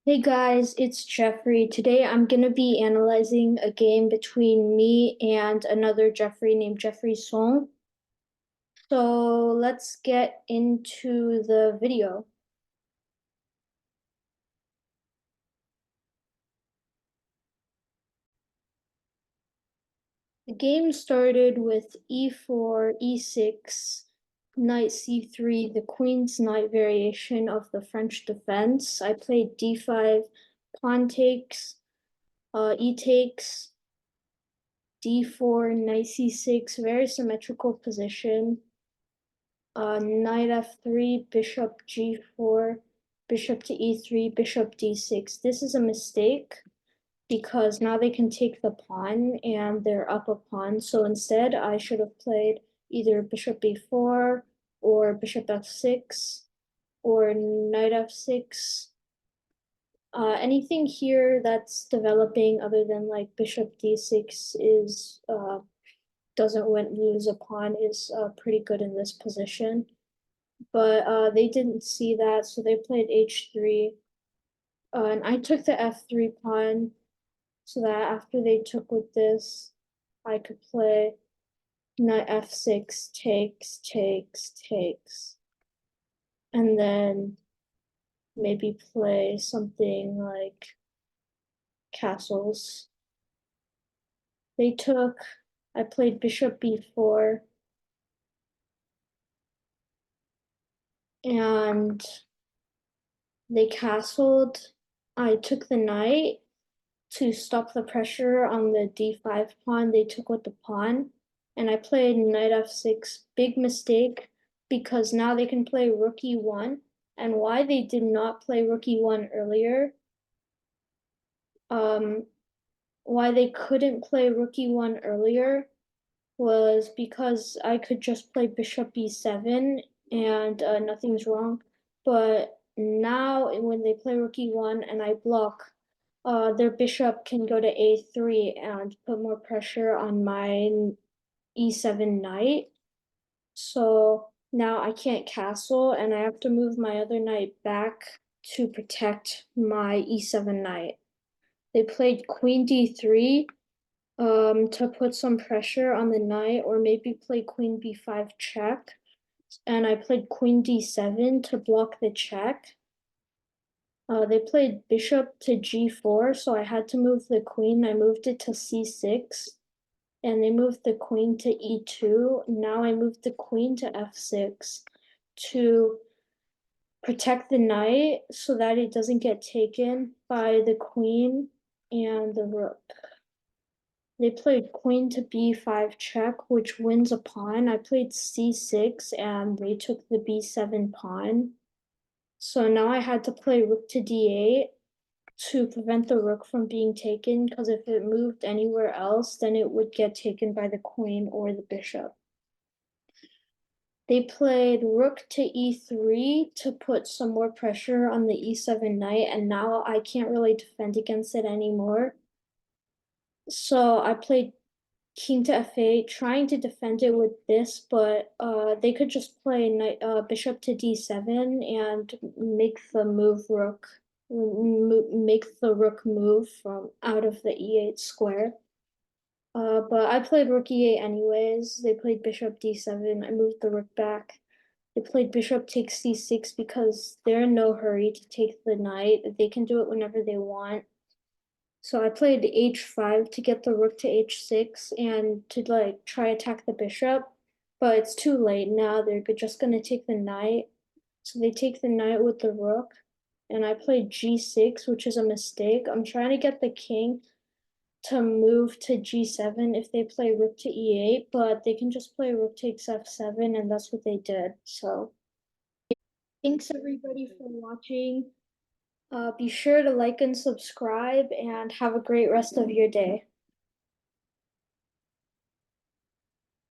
Hey guys, it's Jeffrey. Today I'm going to be analyzing a game between me and another Jeffrey named Jeffery Song. So let's get into the video. The game started with e4, e6, knight c3, the queen's knight variation of the French defense. I played d5, pawn takes, e takes, d4, knight c6, very symmetrical position. Knight f3, bishop g4, bishop to e3, bishop d6. This is a mistake because now they can take the pawn and they're up a pawn. So instead, I should have played either bishop b4 or bishop f6 or knight f6. Anything here that's developing other than like bishop d6 is doesn't lose a pawn is pretty good in this position. But they didn't see that, so they played h3. And I took the f3 pawn so that after they took with this, I could play knight f6, takes, takes, takes. And then maybe play something like castles. They took, I played bishop b4, and they castled. I took the knight to stop the pressure on the d5 pawn. They took with the pawn, and I played knight f6. Big mistake because now they can play rook e1. And why they did not play rook e1 earlier, um, why they couldn't play rook e1 earlier was because I could just play bishop b7 and nothing's wrong. But now when they play rook e1 and I block, their bishop can go to a3 and put more pressure on my e7 knight. So now I can't castle and I have to move my other knight back to protect my e7 knight. They played queen d3 to put some pressure on the knight, or maybe play queen b5 check. And I played queen d7 to block the check. They played bishop to g4, so I had to move the queen. I moved it to c6, and they moved the queen to e2. Now I moved the queen to f6 to protect the knight so that it doesn't get taken by the queen and the rook. They played queen to b5 check, which wins a pawn. I played c6 and they took the b7 pawn. So now I had to play rook to d8 to prevent the rook from being taken, because if it moved anywhere else, then it would get taken by the queen or the bishop. They played rook to e3 to put some more pressure on the e7 knight, and now I can't really defend against it anymore. So I played king to f8, trying to defend it with this, but they could just play knight, bishop to d7 and make the make the rook move from out of the e8 square. But I played rook e8 anyways. They played bishop d7. I moved the rook back. They played bishop takes c6 because they're in no hurry to take the knight. They can do it whenever they want. So I played h5 to get the rook to h6 and to like try attack the bishop, but it's too late now. They're just gonna take the knight. So they take the knight with the rook, and I played g6, which is a mistake. I'm trying to get the king to move to g7 if they play rook to e8, but they can just play rook takes f7, and that's what they did. So thanks everybody for watching. Be sure to like and subscribe and have a great rest of your day.